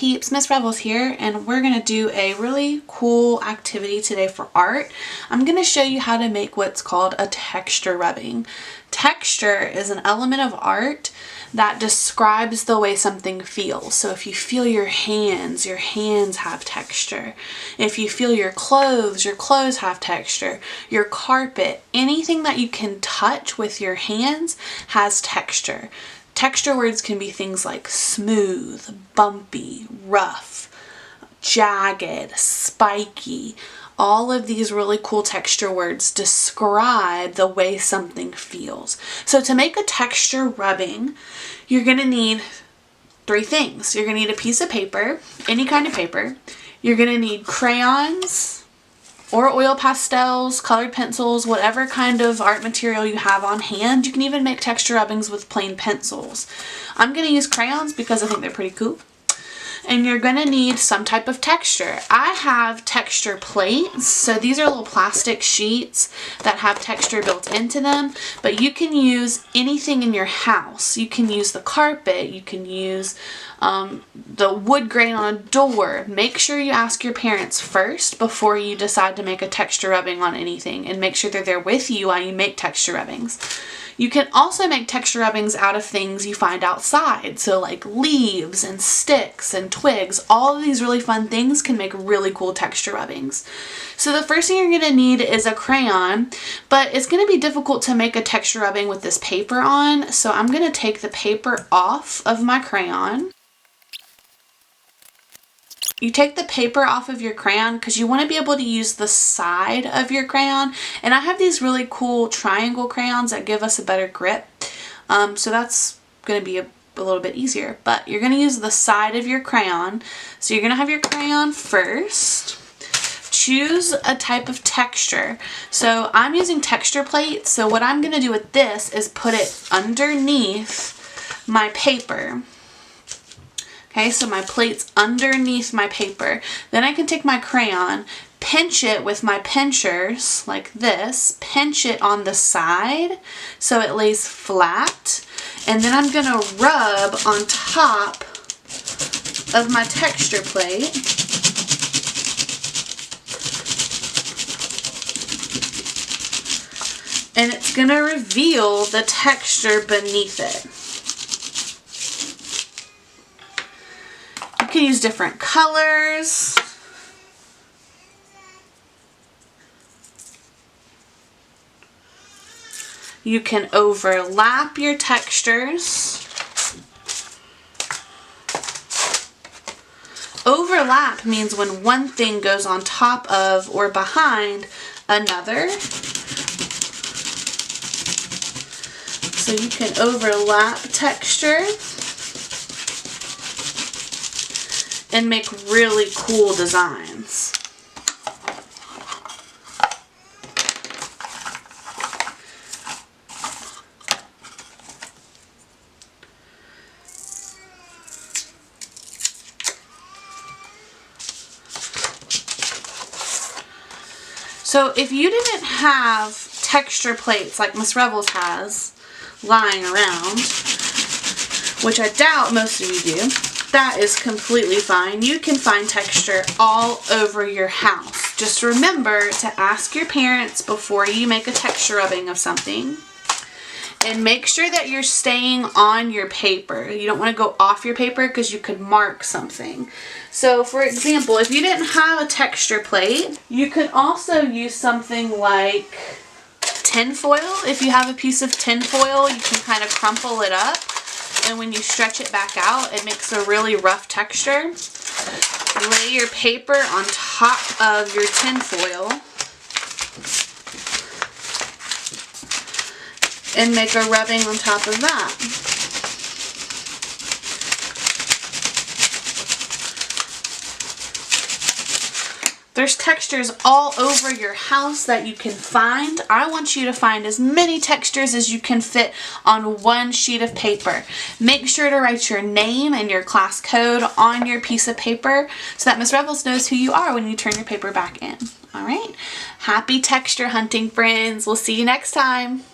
peeps, Miss Revels here, and we're going to do a really cool activity today for art. I'm going to show you how to make what's called a texture rubbing. Texture is an element of art that describes the way something feels. So if you feel your hands have texture. If you feel your clothes have texture. Your carpet, anything that you can touch with your hands has texture. Texture words can be things like smooth, bumpy, rough, jagged, spiky. All of these really cool texture words describe the way something feels. So to make a texture rubbing, you're going to need three things. You're going to need a piece of paper, any kind of paper. You're going to need crayons or oil pastels, colored pencils, whatever kind of art material you have on hand. You can even make texture rubbings with plain pencils. I'm going to use crayons because I think they're pretty cool. And you're going to need some type of texture. I have texture plates. So these are little plastic sheets that have texture built into them. But you can use anything in your house. You can use the carpet. You can use the wood grain on a door. Make sure you ask your parents first before you decide to make a texture rubbing on anything. And make sure they're there with you while you make texture rubbings. You can also make texture rubbings out of things you find outside. So like leaves and sticks and twigs. All of these really fun things can make really cool texture rubbings. So the first thing you're going to need is a crayon, but it's going to be difficult to make a texture rubbing with this paper on. So I'm going to take the paper off of my crayon. You take the paper off of your crayon because you want to be able to use the side of your crayon. And I have these really cool triangle crayons that give us a better grip. So that's going to be a little bit easier. But you're going to use the side of your crayon. So you're going to have your crayon first. Choose a type of texture. So I'm using texture plates. So what I'm going to do with this is put it underneath my paper. Okay, so my plate's underneath my paper. Then I can take my crayon, pinch it with my pinchers like this, pinch it on the side so it lays flat, and then I'm going to rub on top of my texture plate. And it's going to reveal the texture beneath it. You can use different colors. You can overlap your textures. Overlap means when one thing goes on top of or behind another. So you can overlap texture and make really cool designs. So if you didn't have texture plates like Miss Revels has lying around, which I doubt most of you do, that is completely fine. You can find texture all over your house. Just remember to ask your parents before you make a texture rubbing of something. And make sure that you're staying on your paper. You don't want to go off your paper because you could mark something. So for example, if you didn't have a texture plate, you could also use something like tin foil. If you have a piece of tin foil, you can kind of crumple it up. And when you stretch it back out, it makes a really rough texture. Lay your paper on top of your tin foil and make a rubbing on top of that. There's textures all over your house that you can find. I want you to find as many textures as you can fit on one sheet of paper. Make sure to write your name and your class code on your piece of paper so that Miss Revels knows who you are when you turn your paper back in. All right? Happy texture hunting, friends. We'll see you next time.